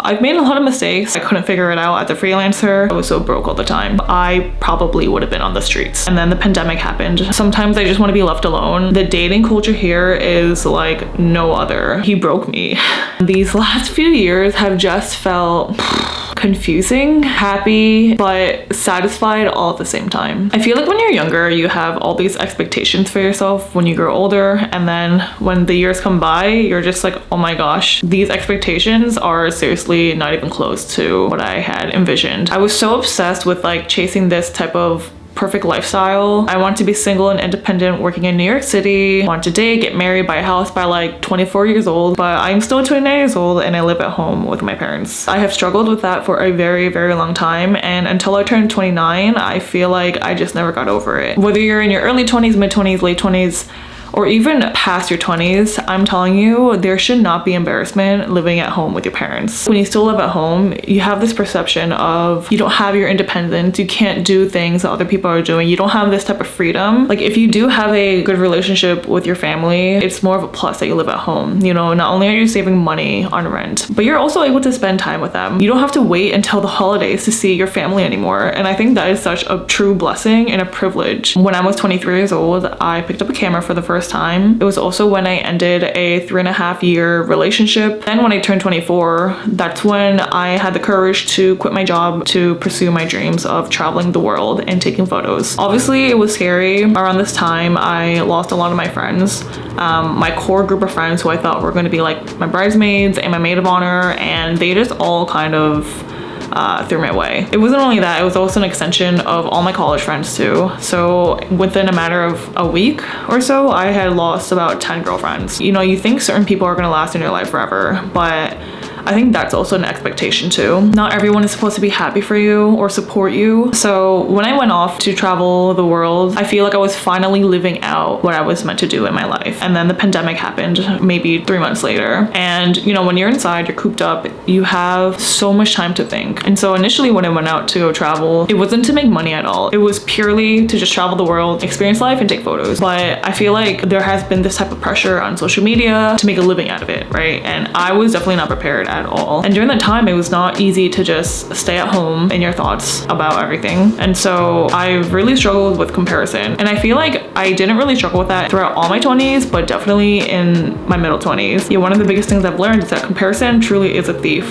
I've made a lot of mistakes. I couldn't figure it out as a freelancer. I was so broke all the time. I probably would have been on the streets. And then the pandemic happened. Sometimes I just want to be left alone. The dating culture here is like no other. He broke me. These last few years have just felt confusing, happy, but satisfied all at the same time. I feel like when you're younger, you have all these expectations for yourself when you grow older, and then when the years come by, you're just like, oh my gosh, these expectations are seriously not even close to what I had envisioned. I was so obsessed with like chasing this type of perfect lifestyle. I wanted to be single and independent, working in New York City, wanted to date, get married, buy a house by like 24 years old, but I'm still 29 years old and I live at home with my parents. I have struggled with that for a very, very long time, and until I turned 29, I feel like I just never got over it. Whether you're in your early 20s, mid 20s, late 20s, or even past your 20s, I'm telling you, there should not be embarrassment living at home with your parents. When you still live at home, you have this perception of you don't have your independence, you can't do things that other people are doing, you don't have this type of freedom. Like if you do have a good relationship with your family, it's more of a plus that you live at home. You know, not only are you saving money on rent, but you're also able to spend time with them. You don't have to wait until the holidays to see your family anymore. And I think that is such a true blessing and a privilege. When I was 23 years old, I picked up a camera for the first time. It was also when I ended a 3.5-year relationship. Then when I turned 24, that's when I had the courage to quit my job to pursue my dreams of traveling the world and taking photos. Obviously, it was scary. Around this time, I lost a lot of my friends. My core group of friends who I thought were going to be like my bridesmaids and my maid of honor, and they just all kind of threw my way. It wasn't only that, it was also an extension of all my college friends too. So within a matter of a week or so, I had lost about 10 girlfriends. You know, you think certain people are gonna last in your life forever, but I think that's also an expectation too. Not everyone is supposed to be happy for you or support you. So when I went off to travel the world, I feel like I was finally living out what I was meant to do in my life. And then the pandemic happened maybe 3 months later. And you know, when you're inside, you're cooped up, you have so much time to think. And so initially when I went out to go travel, it wasn't to make money at all. It was purely to just travel the world, experience life, and take photos. But I feel like there has been this type of pressure on social media to make a living out of it, right? And I was definitely not prepared at all. And during that time, it was not easy to just stay at home in your thoughts about everything. And so I really struggled with comparison. And I feel like I didn't really struggle with that throughout all my 20s, but definitely in my middle 20s. Yeah, one of the biggest things I've learned is that comparison truly is a thief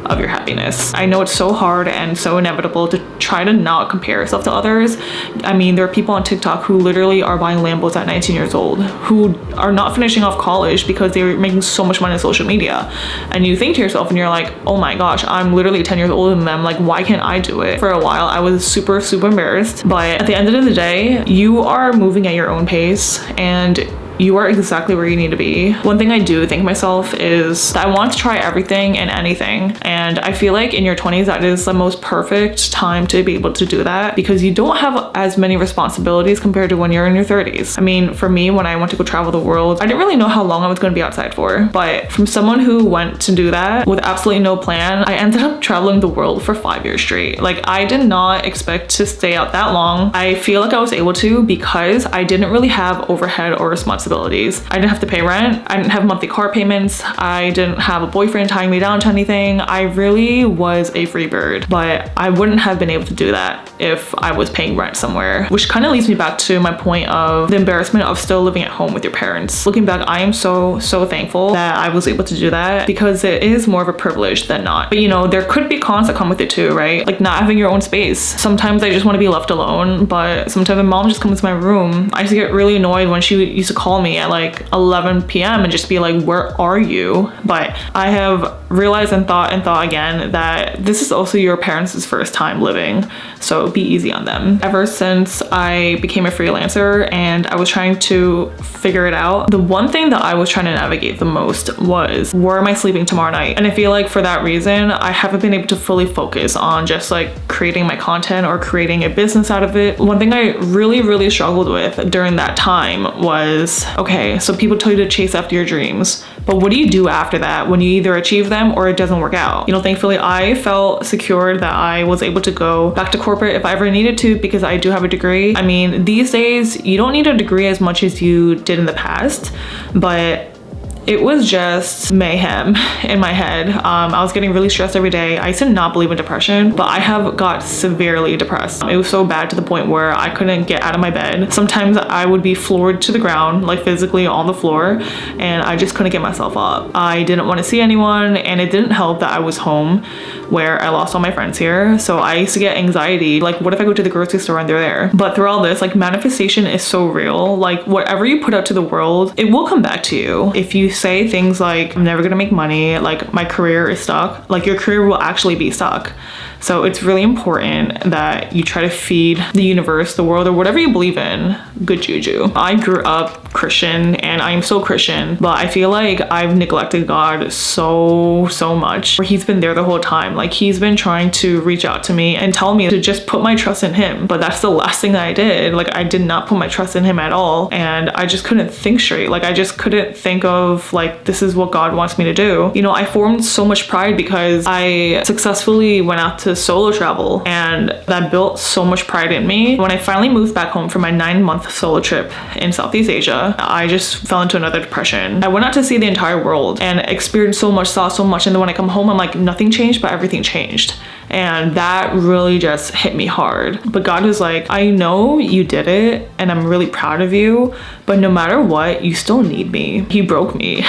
of your happiness. I know it's so hard and so inevitable to try to not compare yourself to others. I mean, there are people on TikTok who literally are buying Lambos at 19 years old, who are not finishing off college because they're making so much money on social media. And you think to yourself and you're like, oh my gosh, I'm literally 10 years older than them. Like, why can't I do it? For a while, I was super, super embarrassed. But at the end of the day, you are moving at your own pace and you are exactly where you need to be. One thing I do think myself is that I want to try everything and anything. And I feel like in your 20s, that is the most perfect time to be able to do that because you don't have as many responsibilities compared to when you're in your 30s. I mean, for me, when I went to go travel the world, I didn't really know how long I was going to be outside for. But from someone who went to do that with absolutely no plan, I ended up traveling the world for 5 years straight. Like, I did not expect to stay out that long. I feel like I was able to because I didn't really have overhead or responsibilities. I didn't have to pay rent. I didn't have monthly car payments. I didn't have a boyfriend tying me down to anything. I really was a free bird, but I wouldn't have been able to do that if I was paying rent somewhere, which kind of leads me back to my point of the embarrassment of still living at home with your parents. Looking back, I am so thankful that I was able to do that because it is more of a privilege than not. But you know, there could be cons that come with it too, right? Like not having your own space. Sometimes I just want to be left alone, but sometimes my mom just comes to my room. I used to get really annoyed when she used to call me at like 11 p.m. and just be like, where are you? But I have realized and thought again that this is also your parents' first time living, so be easy on them. Ever since I became a freelancer and I was trying to figure it out, the one thing that I was trying to navigate the most was, where am I sleeping tomorrow night? And I feel like for that reason, I haven't been able to fully focus on just like creating my content or creating a business out of it. One thing I really struggled with during that time was, okay, so people tell you to chase after your dreams, but what do you do after that when you either achieve them or it doesn't work out? You know, thankfully I felt secure that I was able to go back to corporate if I ever needed to because I do have a degree. I mean, these days you don't need a degree as much as you did in the past, but it was just mayhem in my head. I was getting really stressed every day. I used to not believe in depression, but I have got severely depressed. It was so bad to the point where I couldn't get out of my bed. Sometimes I would be floored to the ground, like physically on the floor, and I just couldn't get myself up. I didn't want to see anyone, and it didn't help that I was home where I lost all my friends here. So I used to get anxiety. Like, what if I go to the grocery store and they're there? But through all this, like, manifestation is so real. Like, whatever you put out to the world, it will come back to you. If you say things like, I'm never gonna make money, like, my career is stuck, like, your career will actually be stuck. So it's really important that you try to feed the universe, the world, or whatever you believe in, good juju. I grew up Christian and I'm still Christian, but I feel like I've neglected God so much. He's been there the whole time. Like, he's been trying to reach out to me and tell me to just put my trust in him. But that's the last thing that I did. Like, I did not put my trust in him at all. And I just couldn't think straight. Like, I just couldn't think of, like, this is what God wants me to do. You know, I formed so much pride because I successfully went out to solo travel, and that built so much pride in me. When I finally moved back home from my 9-month solo trip in Southeast Asia, I just fell into another depression. I went out to see the entire world and experienced so much, saw so much, and then when I come home, I'm like, nothing changed, but everything changed. And that really just hit me hard. But God was like, I know you did it and I'm really proud of you, but no matter what, you still need me. He broke me.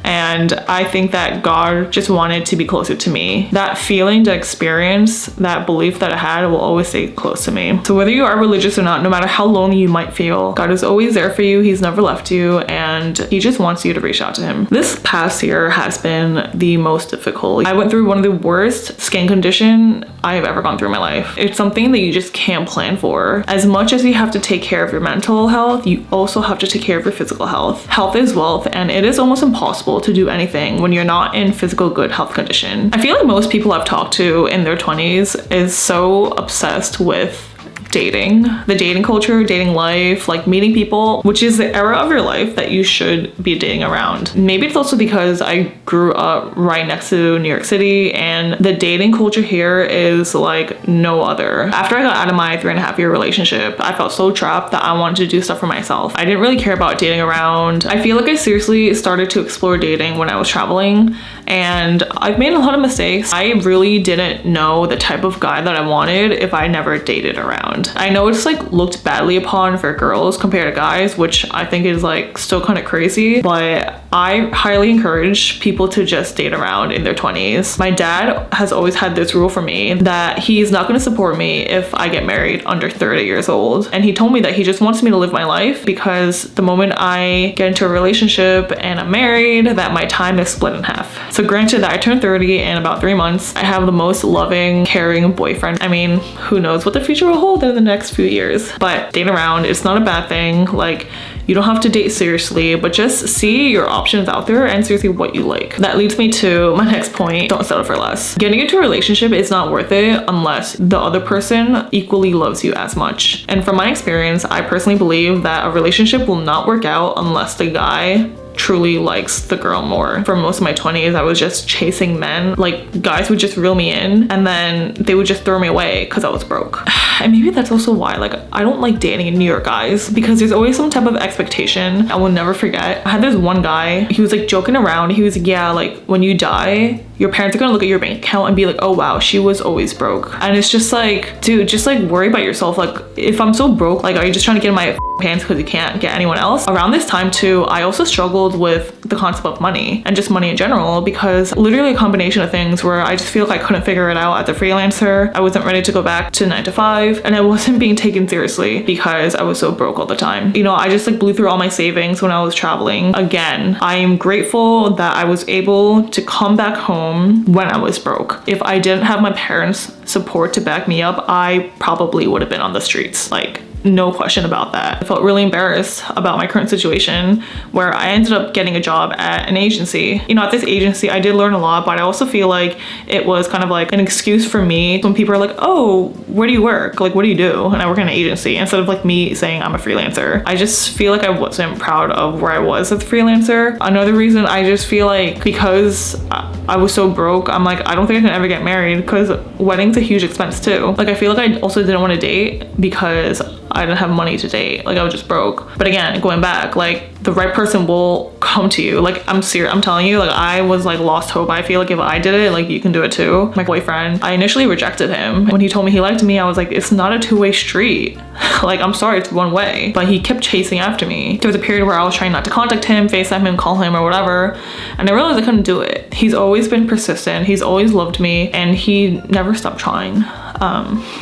And I think that God just wanted to be closer to me. That feeling, that experience, that belief that I had will always stay close to me. So whether you are religious or not, no matter how lonely you might feel, God is always there for you. He's never left you, and he just wants you to reach out to him. This past year has been the most difficult. I went through one of the worst skin condition I have ever gone through in my life. It's something that you just can't plan for. As much as you have to take care of your mental health, you also have to take care of your physical health. Health is wealth, and it is almost impossible to do anything when you're not in physical good health condition. I feel like most people I've talked to in their 20s is so obsessed with dating, the dating culture, dating life, like meeting people, which is the era of your life that you should be dating around. Maybe it's also because I grew up right next to New York City, and the dating culture here is like no other. After I got out of my 3.5-year relationship, I felt so trapped that I wanted to do stuff for myself. I didn't really care about dating around. I feel like I seriously started to explore dating when I was traveling, and I've made a lot of mistakes. I really didn't know the type of guy that I wanted if I never dated around. I know it's like looked badly upon for girls compared to guys, which I think is like still kind of crazy, but I highly encourage people to just date around in their 20s. My dad has always had this rule for me that he's not going to support me if I get married under 30 years old. And he told me that he just wants me to live my life, because the moment I get into a relationship and I'm married, that my time is split in half. So granted that I turned 30 in about 3 months, I have the most loving, caring boyfriend. I mean, who knows what the future will hold in the next few years, but date around, it's not a bad thing. Like, you don't have to date seriously, but just see your options out there and seriously what you like. That leads me to my next point: don't settle for less. Getting into a relationship is not worth it unless the other person equally loves you as much. And from my experience, I personally believe that a relationship will not work out unless the guy truly likes the girl more. For most of my 20s, I was just chasing men. Like, guys would just reel me in and then they would just throw me away because I was broke. And maybe that's also why, like, I don't like dating New York guys, because there's always some type of expectation. I will never forget, I had this one guy, he was like joking around. He was like, yeah, like, when you die, your parents are gonna look at your bank account and be like, oh wow, she was always broke. And it's just like, dude, just like worry about yourself. Like, if I'm so broke, like, are you just trying to get in my pants because you can't get anyone else? Around this time too, I also struggled with the concept of money and just money in general, because literally a combination of things where I just feel like I couldn't figure it out as a freelancer. I wasn't ready to go back to 9 to 5, and I wasn't being taken seriously because I was so broke all the time. You know, I just like blew through all my savings when I was traveling. Again, I am grateful that I was able to come back home when I was broke. If I didn't have my parents' support to back me up, I probably would have been on the streets. Like, no question about that. I felt really embarrassed about my current situation, where I ended up getting a job at an agency. You know, at this agency, I did learn a lot, but I also feel like it was kind of like an excuse for me when people are like, oh, where do you work? Like, what do you do? And I work in an agency, instead of like me saying I'm a freelancer. I just feel like I wasn't proud of where I was as a freelancer. Another reason, I just feel like because I was so broke, I'm like, I don't think I can ever get married, because wedding's a huge expense too. Like, I feel like I also didn't want to date because I didn't have money to date. Like I was just broke. But again, going back, like the right person will come to you. Like I'm serious, I'm telling you, like I was like lost hope. I feel like if I did it, like you can do it too. My boyfriend, I initially rejected him. When he told me he liked me, I was like, it's not a two-way street. Like I'm sorry, it's one way. But he kept chasing after me. There was a period where I was trying not to contact him, FaceTime him, call him or whatever, and I realized I couldn't do it. He's always been persistent, he's always loved me, and he never stopped trying.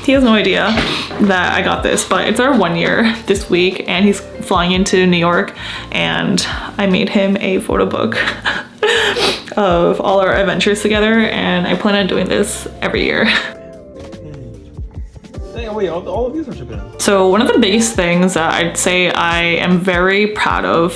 He has no idea that I got this, but it's our 1 year this week and he's flying into New York, and I made him a photo book of all our adventures together, and I plan on doing this every year. Wait, all of these are shipping. So one of the biggest things that I'd say I am very proud of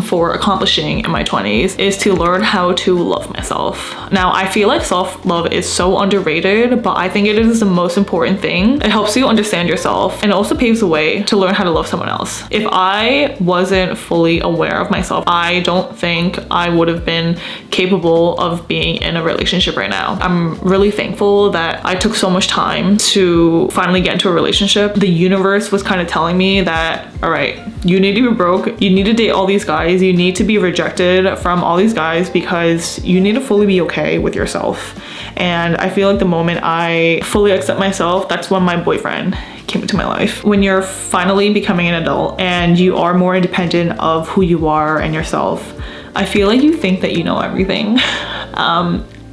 for accomplishing in my 20s is to learn how to love myself. Now, I feel like self-love is so underrated, but I think it is the most important thing. It helps you understand yourself and also paves the way to learn how to love someone else. If I wasn't fully aware of myself, I don't think I would have been capable of being in a relationship right now. I'm really thankful that I took so much time to finally get into a relationship. The universe was kind of telling me that, all right, you need to be broke, you need to date all these guys, you need to be rejected from all these guys because you need to fully be okay with yourself. And I feel like the moment I fully accept myself, that's when my boyfriend came into my life. When you're finally becoming an adult and you are more independent of who you are and yourself, I feel like you think that you know everything.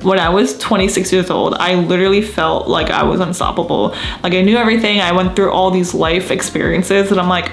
When I was 26 years old, I literally felt like I was unstoppable. Like I knew everything. I went through all these life experiences and I'm like,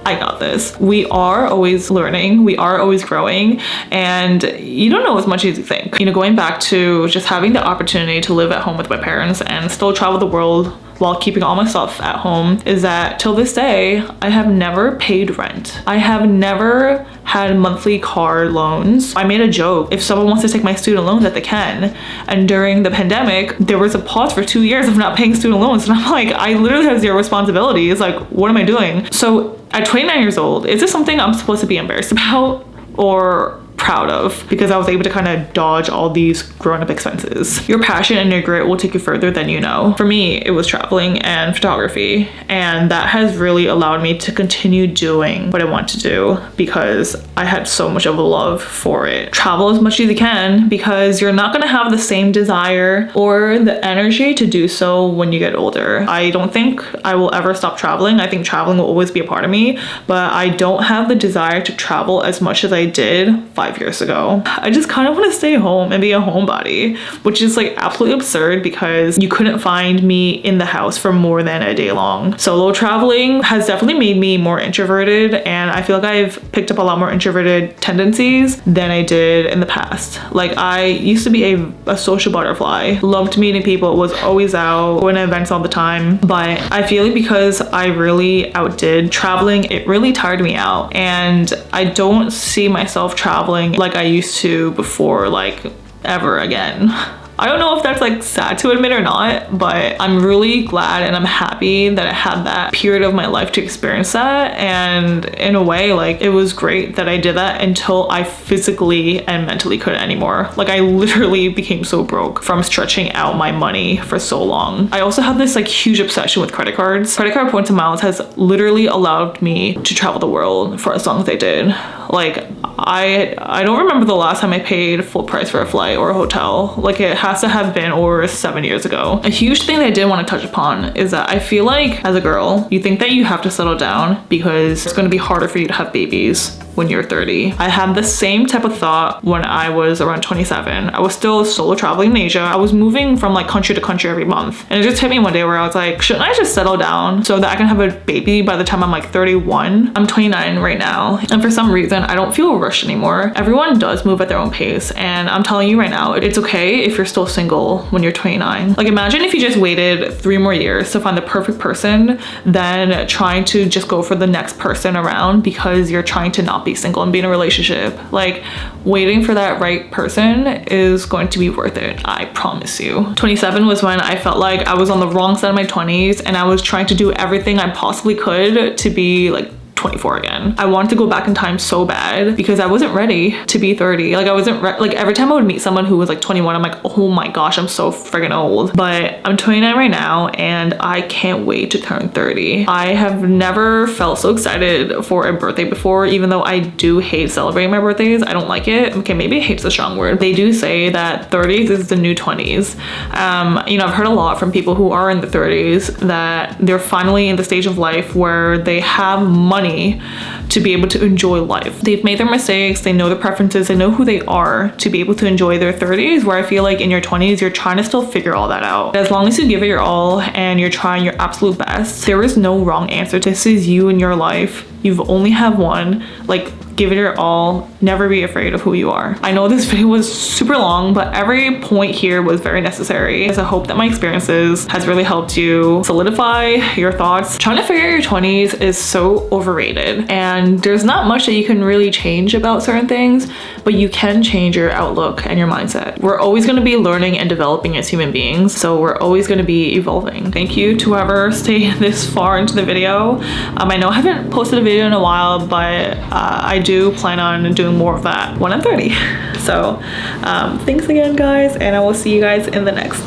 I got this. We are always learning, we are always growing, and you don't know as much as you think. You know, going back to just having the opportunity to live at home with my parents and still travel the world while keeping all my stuff at home is that till this day, I have never paid rent. I have never had monthly car loans. I made a joke, if someone wants to take my student loan that they can. And during the pandemic, there was a pause for 2 years of not paying student loans. And I'm like, I literally have zero responsibilities. Like, what am I doing? So at 29 years old, is this something I'm supposed to be embarrassed about or proud of, because I was able to kind of dodge all these grown-up expenses? Your passion and your grit will take you further than you know. For me, it was traveling and photography, and that has really allowed me to continue doing what I want to do because I had so much of a love for it. Travel as much as you can because you're not gonna have the same desire or the energy to do so when you get older. I don't think I will ever stop traveling. I think traveling will always be a part of me, but I don't have the desire to travel as much as I did 5 years ago. I just kind of want to stay home and be a homebody, which is like absolutely absurd because you couldn't find me in the house for more than a day long. Solo traveling has definitely made me more introverted, and I feel like I've picked up a lot more introverted tendencies than I did in the past. Like I used to be a social butterfly, loved meeting people, was always out, going to events all the time, but I feel like because I really outdid traveling, it really tired me out, and I don't see myself traveling like I used to before, like ever again. I don't know if that's like sad to admit or not, but I'm really glad and I'm happy that I had that period of my life to experience that. And in a way, like it was great that I did that until I physically and mentally couldn't anymore. Like I literally became so broke from stretching out my money for so long. I also have this like huge obsession with credit cards. Credit card points and miles has literally allowed me to travel the world for as long as I did. Like I don't remember the last time I paid full price for a flight or a hotel. Like it has to have been over 7 years ago. A huge thing that I did want to touch upon is that I feel like as a girl, you think that you have to settle down because it's going to be harder for you to have babies when you're 30. I had the same type of thought when I was around 27. I was still solo traveling in Asia. I was moving from like country to country every month. And it just hit me one day where I was like, shouldn't I just settle down so that I can have a baby by the time I'm like 31? I'm 29 right now. And for some reason, I don't feel rushed anymore. Everyone does move at their own pace. And I'm telling you right now, it's okay if you're still single when you're 29. Like imagine if you just waited 3 more years to find the perfect person than trying to just go for the next person around because you're trying to not be single and be in a relationship. Like waiting for that right person is going to be worth it, I promise you. 27 was when I felt like I was on the wrong side of my 20s and I was trying to do everything I possibly could to be like 24 again. I wanted to go back in time so bad because I wasn't ready to be 30. Like I wasn't like every time I would meet someone who was like 21, I'm like, oh my gosh, I'm so friggin' old. But I'm 29 right now and I can't wait to turn 30. I have never felt so excited for a birthday before, even though I do hate celebrating my birthdays. I don't like it. Okay, maybe hate's a strong word. They do say that 30s is the new 20s. You know, I've heard a lot from people who are in the 30s that they're finally in the stage of life where they have money to be able to enjoy life. They've made their mistakes, they know their preferences, they know who they are to be able to enjoy their 30s, where I feel like in your 20s, you're trying to still figure all that out. As long as you give it your all and you're trying your absolute best, there is no wrong answer. This is you in your life. You've only have one. Like, give it your all. Never be afraid of who you are. I know this video was super long, but every point here was very necessary. I hope that my experiences has really helped you solidify your thoughts. Trying to figure out your 20s is so overrated, and there's not much that you can really change about certain things, but you can change your outlook and your mindset. We're always going to be learning and developing as human beings, so we're always going to be evolving. Thank you to whoever stayed this far into the video. I know I haven't posted a video in a while, but I do plan on doing more of that when I'm 30. So thanks again, guys, and I will see you guys in the next